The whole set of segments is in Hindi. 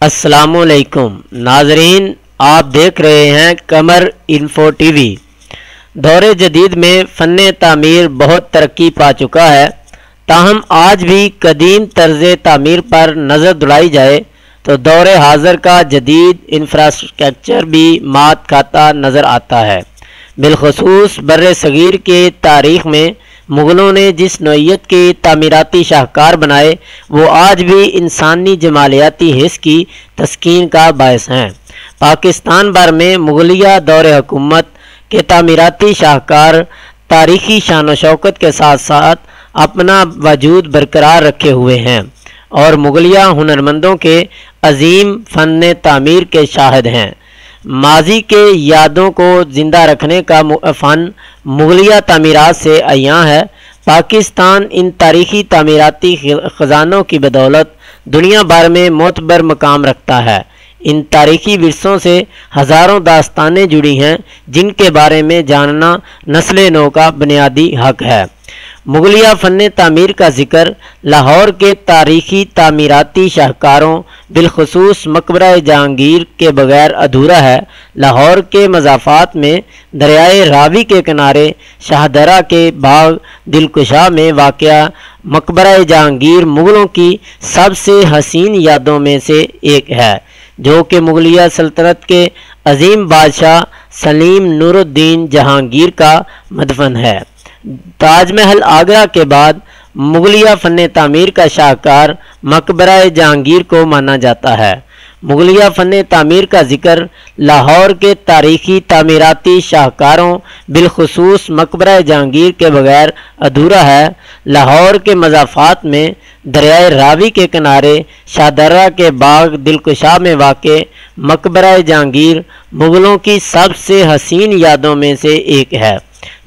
अस्सलामुअलैकुम नाजरीन, आप देख रहे हैं कमर इन्फो टीवी। दौरे जदीद में फ़न तामीर बहुत तरक्की पा चुका है, ताहम आज भी कदीम तर्ज़ तामीर पर नज़र दौड़ाई जाए तो दौरे हाज़र का जदीद इंफ्रास्ट्रक्चर भी मात खाता नज़र आता है। बिलखसूस बर्रे सगीर के तारीख़ में मुग़लों ने जिस नौइयत के तामीराती शाहकार बनाए वो आज भी इंसानी जमालियाती हिस्स की तस्कीन का बायस हैं। पाकिस्तान भर में मुग़लिया दौर हुकूमत के तामीराती शाहकार तारीख़ी शान व शौकत के साथ साथ अपना वजूद बरकरार रखे हुए हैं और मुग़लिया हुनरमंदों के अजीम फ़न तामीर के शाहिद हैं। माजी के यादों को ज़िंदा रखने का फ़न मुग़लिया तामीरात से अयां है। पाकिस्तान इन तारीख़ी तामीराती ख़जानों की बदौलत दुनिया भर में मोतबर मकाम रखता है। इन तारीख़ी विरसों से हज़ारों दास्तानें जुड़ी हैं जिनके बारे में जानना नस्ल नौ का बुनियादी हक है। मुग़लिया फ़न तामीर का ज़िक्र लाहौर के तारीख़ी तामीराती शाहकारों बिलखसूस मकबरा जहांगीर के बगैर अधूरा है। लाहौर के मज़ाफ़ात में दरियाए रावी के किनारे शाहदरा के बाग दिलकुशा में वाक़या मकबरा जहांगीर मुग़लों की सबसे हसीन यादों में से एक है, जो कि मुग़लिया सल्तनत के अजीम बादशाह सलीम नूरुद्दीन जहांगीर का मदफन है। ताजमहल आगरा के बाद मुग़लिया फ़न तामीर का शाहकार मकबरा जहांगीर को माना जाता है। मुग़लिया फ़न तामीर का ज़िक्र लाहौर के तारीख़ी तामीराती शाहकारों बिलखसूस मकबरा जहांगीर के बगैर अधूरा है। लाहौर के मज़ाफ़ात में दरियाए रावी के किनारे शाहदरा के बाग दिलकुशा में वाक़े मकबरा जहांगीर मुग़लों की सबसे हसीन यादों में से एक है,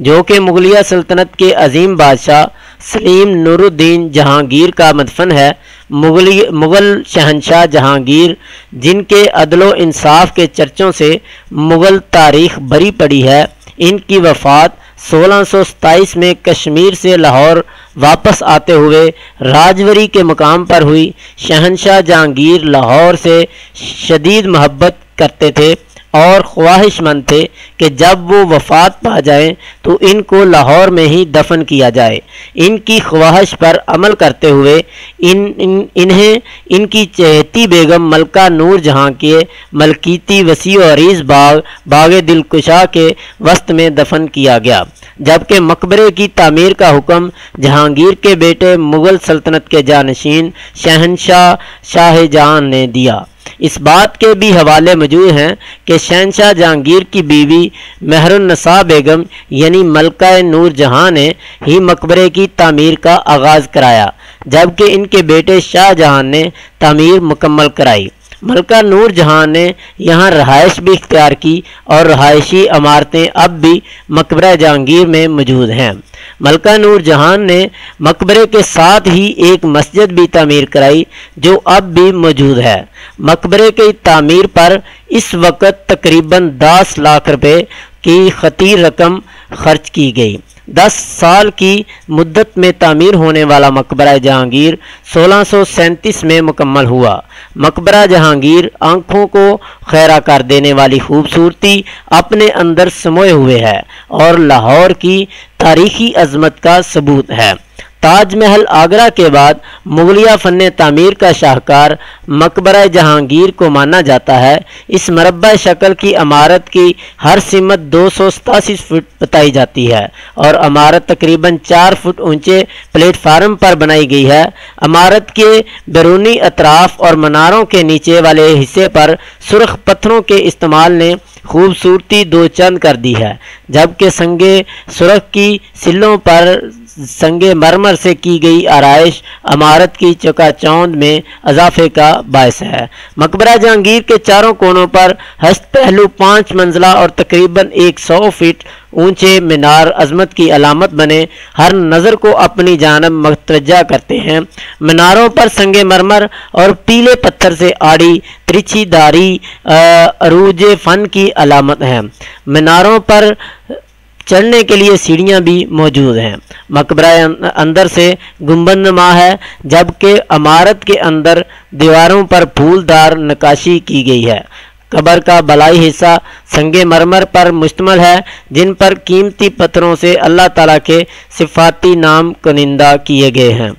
जो कि मुग़लिया सल्तनत के अजीम बादशाह सलीम नूरुद्दीन जहांगीर का मदफन है। मुग़ल शहनशाह जहांगीर, जिनके अदलो इंसाफ के चर्चों से मुग़ल तारीख़ भरी पड़ी है, इनकी वफ़ात 1627 में कश्मीर से लाहौर वापस आते हुए राजवरी के मकाम पर हुई। शहनशाह जहांगीर लाहौर से शदीद मोहब्बत करते थे और ख्वाहिशमंद थे कि जब वो वफ़ात पा जाएं तो इनको लाहौर में ही दफन किया जाए। इनकी ख्वाहिश पर अमल करते हुए इन्हें इनकी चहेती बेगम मलका नूर जहां के मलकीती वसी और अरीज़ बाग दिलकुशा के वस्त में दफन किया गया, जबकि मकबरे की तामीर का हुक्म जहांगीर के बेटे मुग़ल सल्तनत के जानशीन शहनशाह शाहजहां ने दिया। इस बात के भी हवाले मौजूद हैं कि शहनशाह जहांगीर की बीवी मेहरुन्निसा बेगम यानी मलका नूर जहां ने ही मकबरे की तामीर का आगाज़ कराया, जबकि इनके बेटे शाहजहां ने तामीर मुकम्मल कराई। मलका नूर जहां ने यहाँ रहाइश भी इख्तियार की और रहायशी इमारतें अब भी मकबरा जहांगीर में मौजूद हैं। मलका नूर जहां ने मकबरे के साथ ही एक मस्जिद भी तामीर कराई, जो अब भी मौजूद है। मकबरे की तामीर पर इस वक्त तकरीबन 10 लाख रुपए की खतीर रकम खर्च की गई। 10 साल की मुद्दत में तामीर होने वाला मकबरा जहांगीर 1637 में मुकम्मल हुआ। मकबरा जहांगीर आँखों को खैरा कर देने वाली खूबसूरती अपने अंदर समोए हुए है और लाहौर की तारीख़ी अज़मत का सबूत है। ताजमहल आगरा के बाद मुग़लिया फ़न तामीर का शाहकार मकबरा जहांगीर को माना जाता है। इस मरबा शक्ल की इमारत की हर सिमत 287 फुट बताई जाती है और इमारत तकरीबन 4 फुट ऊंचे प्लेटफार्म पर बनाई गई है। इमारत के बैरूनी अतराफ और मनारों के नीचे वाले हिस्से पर सुर्ख पत्थरों के इस्तेमाल ने खूबसूरती दो चंद कर दी है, जबकि संगे सुर्ख की सिलों पर संगे मरमर से की गई आराइश इमारत की चकाचौंध में इजाफे का बायस है। मकबरा जहांगीर के चारों कोनों पर हस्त पहलू 5 मंजिला और तकरीबन 100 फीट ऊंचे मीनार अजमत की अलामत बने हर नज़र को अपनी जानब मतवज्जा करते हैं। मीनारों पर संगे मरमर और पीले पत्थर से आड़ी तिरछी धारी अरूज फ़न की अलामत है। मीनारों पर चढ़ने के लिए सीढ़ियां भी मौजूद हैं। मकबरा अंदर से गुंबदनुमा है, जबकि इमारत के अंदर दीवारों पर फूलदार नक्काशी की गई है। कब्र का बलाई हिस्सा संगे मरमर पर मुश्तमिल है, जिन पर कीमती पत्थरों से अल्लाह ताला के सिफाती नाम कुनिंदा किए गए हैं।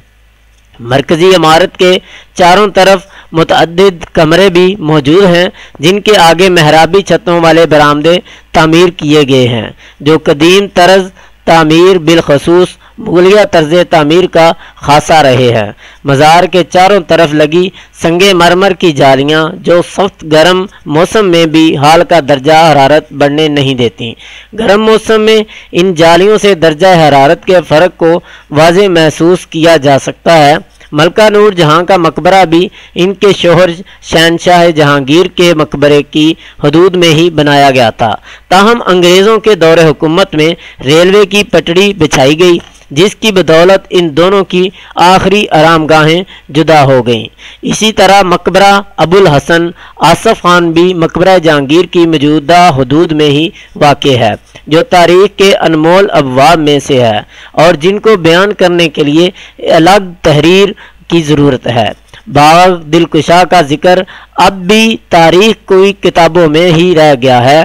मरकजी इमारत के चारों तरफ मुतअद्दिद कमरे भी मौजूद हैं, जिनके आगे मेहराबी छतों वाले बरामदे तामीर किए गए हैं, जो कदीम तर्ज तामीर बिलखसूस मुगलिया तर्ज तामीर का खासा रहे हैं। मज़ार के चारों तरफ लगी संगे मरमर की जालियां, जो सख्त गर्म मौसम में भी हाल का दर्जा हरारत बढ़ने नहीं देती। गर्म मौसम में इन जालियों से दर्जा हरारत के फ़र्क को वाज़े महसूस किया जा सकता है। मलका नूर जहां का मकबरा भी इनके शोहर शहनशाह जहांगीर के मकबरे की हदूद में ही बनाया गया था। ताहम अंग्रेज़ों के दौरे हुकूमत में रेलवे की पटड़ी बिछाई गई, जिसकी बदौलत इन दोनों की आखिरी आरामगाहें जुदा हो गईं। इसी तरह मकबरा अबुल हसन आसफ खान भी मकबरा जहांगीर की मौजूदा हदूद में ही वाक़ है, जो तारीख के अनमोल अबवाब में से है और जिनको बयान करने के लिए अलग तहरीर की ज़रूरत है। बाग दिलकुशा का जिक्र अब भी तारीख की किताबों में ही रह गया है,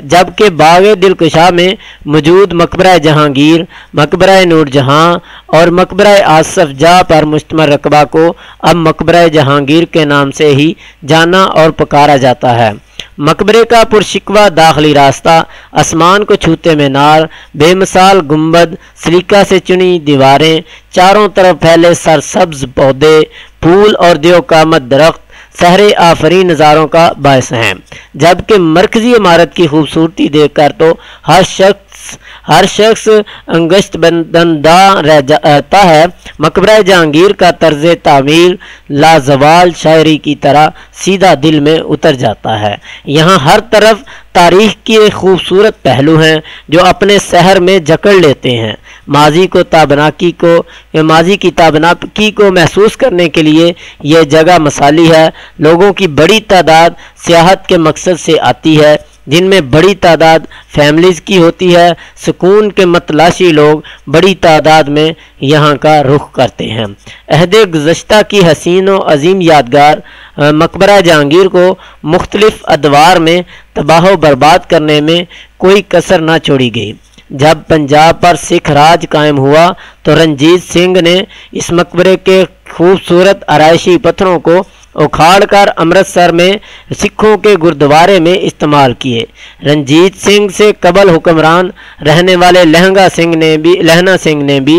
जबकि बाग दिलकुशा में मौजूद मकबरा जहांगीर, मकबरा नूरजहां और मकबरा आसफ जाह पर मुश्तमिल रकबा को अब मकबरा जहांगीर के नाम से ही जाना और पुकारा जाता है। मकबरे का पुरशिकवा दाखिली रास्ता, आसमान को छूते मीनार, बेमिसाल गुंबद, सलीका से चुनी दीवारें, चारों तरफ फैले सरसब्ज पौधे, फूल और देवकामत दरख्त सहरे आफरीन नज़ारों का बायस हैं। जबकि मरकजी इमारत की खूबसूरती देखकर तो हर शख्स अंगश्त बंदा रहता है। मकबरा जहांगीर का तर्ज तामीर लाजवाल शायरी की तरह सीधा दिल में उतर जाता है। यहाँ हर तरफ तारीख के खूबसूरत पहलू हैं, जो अपने शहर में जकड़ लेते हैं। माजी की ताबनाकी को महसूस करने के लिए यह जगह मसाली है। लोगों की बड़ी तादाद सियाहत के मकसद से आती है, जिनमें बड़ी तादाद फैमिलीज़ की होती है। सुकून के मतलाशी लोग बड़ी तादाद में यहाँ का रुख करते हैं। अहदे गुज़श्ता की हसीन व अजीम यादगार मकबरा जहांगीर को मुख्तलिफ अदवार में तबाह बर्बाद करने में कोई कसर न छोड़ी गई। जब पंजाब पर सिख राज कायम हुआ तो रंजीत सिंह ने इस मकबरे के खूबसूरत आराइशी पत्थरों को उखाड़कर अमृतसर में सिखों के गुरुद्वारे में इस्तेमाल किए। रंजीत सिंह से कबल हुक्मरान रहने वाले लहना सिंह ने भी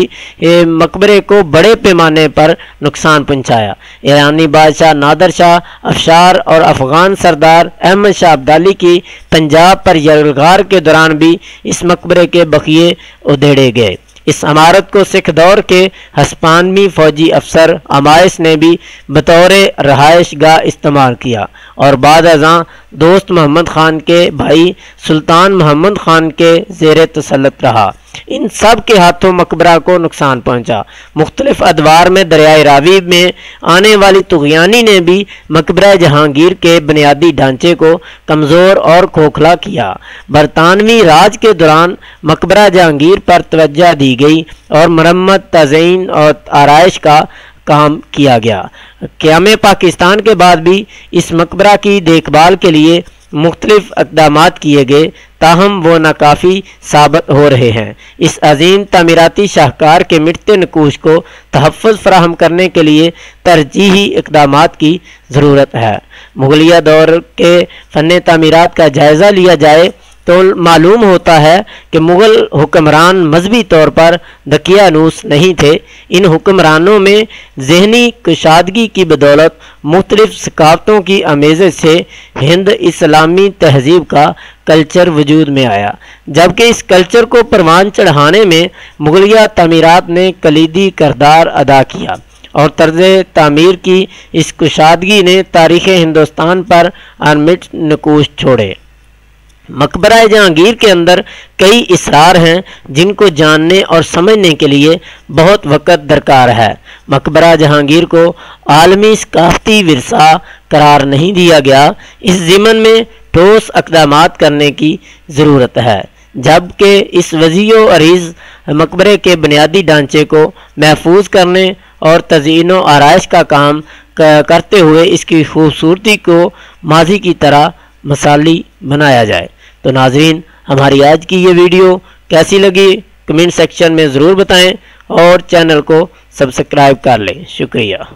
मकबरे को बड़े पैमाने पर नुकसान पहुंचाया। ईरानी बादशाह नादर शाह अफशार और अफगान सरदार अहमद शाह अब्दाली की पंजाब पर यलगार के दौरान भी इस मकबरे के बखिए उधेड़े गए। इस इमारत को सिख दौर के हस्पानवी फौजी अफसर अमाइस ने भी बतौर रहायश गाह इस्तेमाल किया और बाद अज़ां दोस्त मोहम्मद खान के भाई सुल्तान मोहम्मद खान के ज़ेर तसल्लुत रहा। इन सब के हाथों मकबरा को नुकसान पहुंचा। मुख्तलिफ अदवार में दरियाए रावी में आने वाली तुग़यानी ने भी मकबरा जहांगीर के बुनियादी ढांचे को कमज़ोर और खोखला किया। बरतानवी राज के दौरान मकबरा जहांगीर पर तवज्जो दी गई और मरम्मत, तज़यीन और आराइश का काम किया गया। क़याम पाकिस्तान के बाद भी इस मकबरा की देखभाल के लिए मुख्तलिफ इक़दामात किए गए, ताहम वो नाकाफ़ी साबित हो रहे हैं। इस अजीम तामीराती शाहकार के मिटते नकूश को तहफ़्फ़ुज़ फराहम करने के लिए तरजीही इक़दामात की ज़रूरत है। मुगलिया दौर के फ़न तामीरात का जायज़ा लिया जाए तो मालूम होता है कि मुग़ल हुक्मरान मजहबी तौर पर दकियानूस नहीं थे। इन हुक्मरानों में ज़हनी कुशादगी की बदौलत मुख्तलिफ सकाफ़तों की अमेज़त से हिंद इस्लामी तहज़ीब का कल्चर वजूद में आया, जबकि इस कल्चर को परवान चढ़ाने में मुग़लिया तामीरात ने कलीदी किरदार अदा किया और तर्ज़ तामीर की इस कुशादगी ने तारीख़ हिंदुस्तान पर अनमिट नकूश छोड़े। मकबरा जहांगीर के अंदर कई इसरार हैं, जिनको जानने और समझने के लिए बहुत वक़्त दरकार है। मकबरा जहांगीर को आलमी सकाफ़ती विरसा करार नहीं दिया गया। इस ज़िमन में ठोस इक़दामात करने की ज़रूरत है। जबकि इस वज़ीओ अरीज़ मकबरे के बुनियादी ढांचे को महफूज करने और तज़ीन व आराइश का काम करते हुए इसकी खूबसूरती को माजी की तरह मसाली बनाया जाए। तो नाजरीन, हमारी आज की ये वीडियो कैसी लगी कमेंट सेक्शन में ज़रूर बताएं और चैनल को सब्सक्राइब कर लें। शुक्रिया।